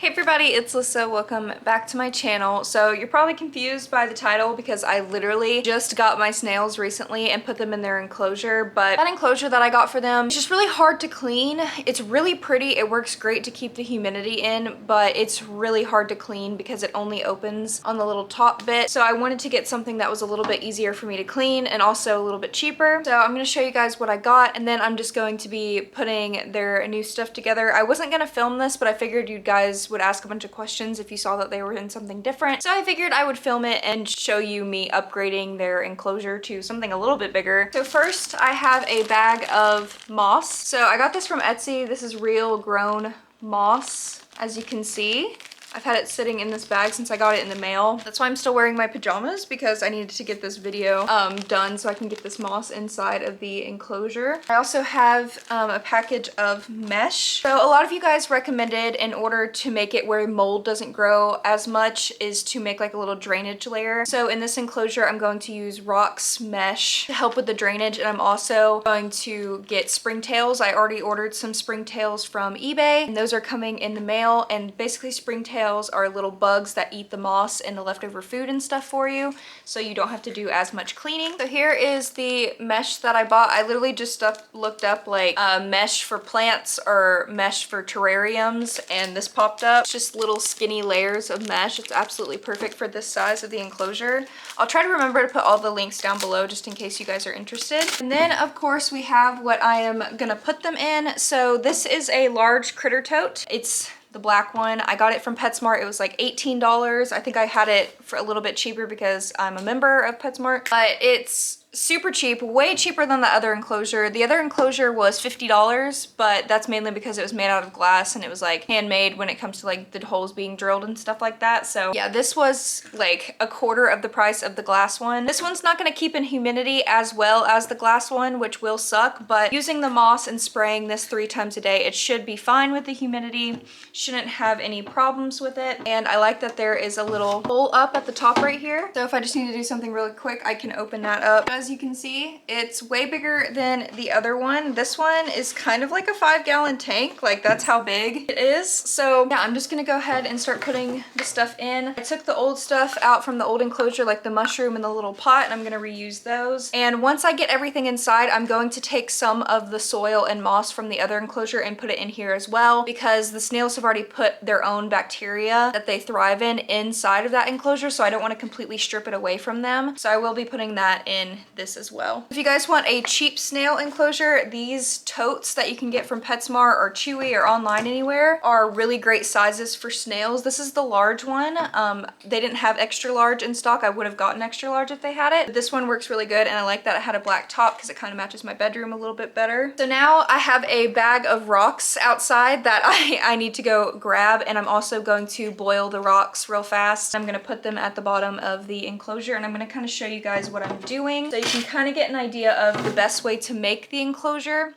Hey everybody, it's Alyssa. Welcome back to my channel. So you're probably confused by the title because I literally just got my snails recently and put them in their enclosure, but that enclosure that I got for them is just really hard to clean. It's really pretty. It works great to keep the humidity in, but it's really hard to clean because it only opens on the little top bit. So I wanted to get something that was a little bit easier for me to clean and also a little bit cheaper. So I'm going to show you guys what I got, and then I'm just going to be putting their new stuff together. I wasn't going to film this, but I figured you guys would ask a bunch of questions if you saw that they were in something different. So I figured I would film it and show you me upgrading their enclosure to something a little bit bigger. So first I have a bag of moss. So I got this from Etsy. This is real grown moss, as you can see. I've had it sitting in this bag since I got it in the mail. That's why I'm still wearing my pajamas, because I needed to get this video done so I can get this moss inside of the enclosure. I also have a package of mesh. So a lot of you guys recommended, in order to make it where mold doesn't grow as much, is to make like a little drainage layer. So in this enclosure, I'm going to use rocks mesh to help with the drainage, and I'm also going to get springtails. I already ordered some springtails from eBay, and those are coming in the mail. And basically springtails are little bugs that eat the moss and the leftover food and stuff for you, so you don't have to do as much cleaning. So here is the mesh that I bought. I literally just looked up like mesh for plants or mesh for terrariums, and this popped up. It's just little skinny layers of mesh. It's absolutely perfect for this size of the enclosure. I'll try to remember to put all the links down below just in case you guys are interested. And then of course we have what I am gonna put them in. So this is a large critter tote. It's the black one. I got it from PetSmart. It was like $18. I think I had it for a little bit cheaper because I'm a member of PetSmart, but it's super cheap, way cheaper than the other enclosure. The other enclosure was $50, but that's mainly because it was made out of glass and it was like handmade when it comes to like the holes being drilled and stuff like that. So yeah, this was like a quarter of the price of the glass one. This one's not gonna keep in humidity as well as the glass one, which will suck, but using the moss and spraying this 3 times a day, it should be fine with the humidity. Shouldn't have any problems with it. And I like that there is a little hole up at the top right here. So if I just need to do something really quick, I can open that up. As you can see, it's way bigger than the other one. This one is kind of like a 5-gallon tank. Like, that's how big it is. So yeah, I'm just gonna go ahead and start putting the stuff in. I took the old stuff out from the old enclosure, like the mushroom and the little pot, and I'm gonna reuse those. And once I get everything inside, I'm going to take some of the soil and moss from the other enclosure and put it in here as well, because the snails have already put their own bacteria that they thrive in inside of that enclosure, so I don't want to completely strip it away from them. So I will be putting that in this as well. If you guys want a cheap snail enclosure, these totes that you can get from PetSmart or Chewy or online anywhere are really great sizes for snails. This is the large one. They didn't have extra large in stock. I would have gotten extra large if they had it. But this one works really good, and I like that it had a black top because it kind of matches my bedroom a little bit better. So now I have a bag of rocks outside that I need to go grab, and I'm also going to boil the rocks real fast. I'm gonna put them at the bottom of the enclosure, and I'm gonna kind of show you guys what I'm doing so you can kind of get an idea of the best way to make the enclosure.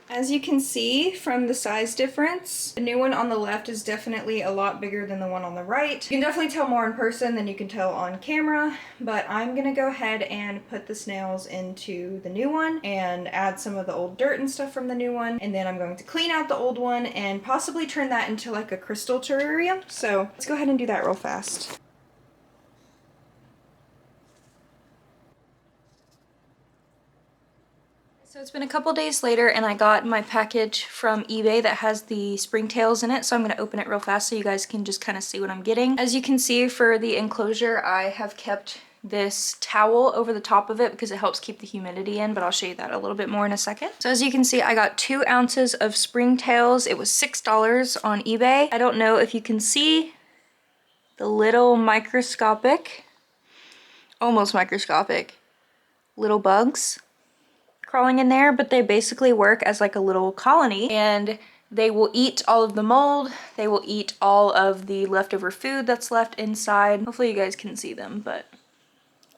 As you can see from the size difference, the new one on the left is definitely a lot bigger than the one on the right. You can definitely tell more in person than you can tell on camera, but I'm gonna go ahead and put the snails into the new one and add some of the old dirt and stuff from the new one. And then I'm going to clean out the old one and possibly turn that into like a crystal terrarium. So let's go ahead and do that real fast. So it's been a couple days later and I got my package from eBay that has the springtails in it, so I'm going to open it real fast so you guys can just kind of see what I'm getting. As you can see, for the enclosure I have kept this towel over the top of it because it helps keep the humidity in, but I'll show you that a little bit more in a second. So as you can see, I got 2 ounces of springtails. It was $6 on eBay. I don't know if you can see the little microscopic, almost microscopic, little bugs crawling in there, but they basically work as like a little colony and they will eat all of the mold, they will eat all of the leftover food that's left inside. Hopefully you guys can see them, but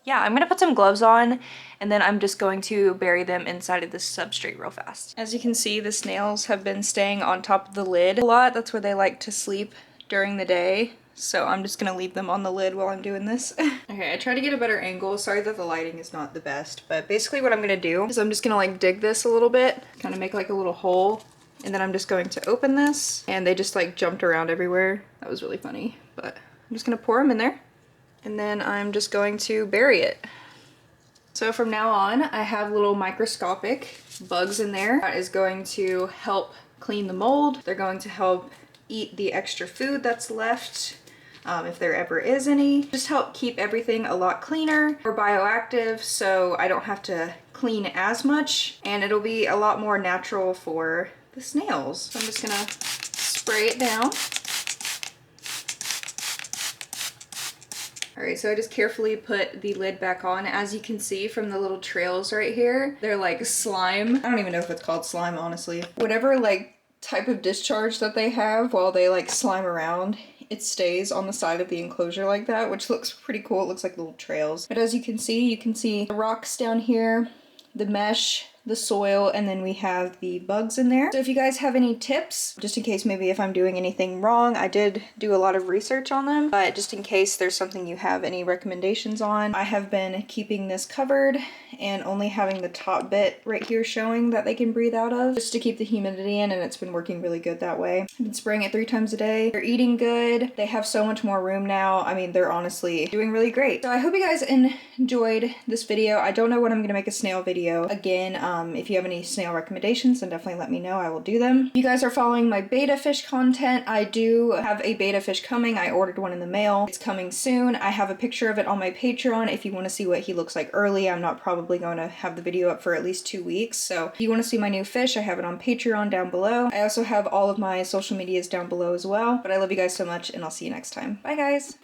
yeah, I'm gonna put some gloves on and then I'm just going to bury them inside of this substrate real fast. As you can see, the snails have been staying on top of the lid a lot. That's where they like to sleep during the day. So I'm just gonna leave them on the lid while I'm doing this. Okay, I tried to get a better angle. Sorry that the lighting is not the best, but basically what I'm gonna do is I'm just gonna like dig this a little bit, kind of make like a little hole, and then I'm just going to open this, and they just like jumped around everywhere. That was really funny, but I'm just gonna pour them in there, and then I'm just going to bury it. So from now on, I have little microscopic bugs in there. That is going to help clean the mold. They're going to help eat the extra food that's left. If there ever is any. Just help keep everything a lot cleaner or bioactive so I don't have to clean as much, and it'll be a lot more natural for the snails. So I'm just gonna spray it down. Alright, so I just carefully put the lid back on. As you can see from the little trails right here, they're like slime. I don't even know if it's called slime, honestly. Whatever like type of discharge that they have while they like slime around, it stays on the side of the enclosure like that, which looks pretty cool. It looks like little trails. But as you can see the rocks down here, the mesh, the soil, and then we have the bugs in there. So if you guys have any tips, just in case maybe if I'm doing anything wrong, I did do a lot of research on them, but just in case there's something you have any recommendations on, I have been keeping this covered and only having the top bit right here showing that they can breathe out of, just to keep the humidity in, and it's been working really good that way. I've been spraying it 3 times a day. They're eating good. They have so much more room now. I mean, they're honestly doing really great. So I hope you guys enjoyed this video. I don't know when I'm gonna make a snail video again. If you have any snail recommendations, then definitely let me know. I will do them. If you guys are following my beta fish content, I do have a beta fish coming. I ordered one in the mail. It's coming soon. I have a picture of it on my Patreon if you want to see what he looks like early. I'm not probably going to have the video up for at least 2 weeks. So if you want to see my new fish, I have it on Patreon down below. I also have all of my social medias down below as well. But I love you guys so much, and I'll see you next time. Bye guys!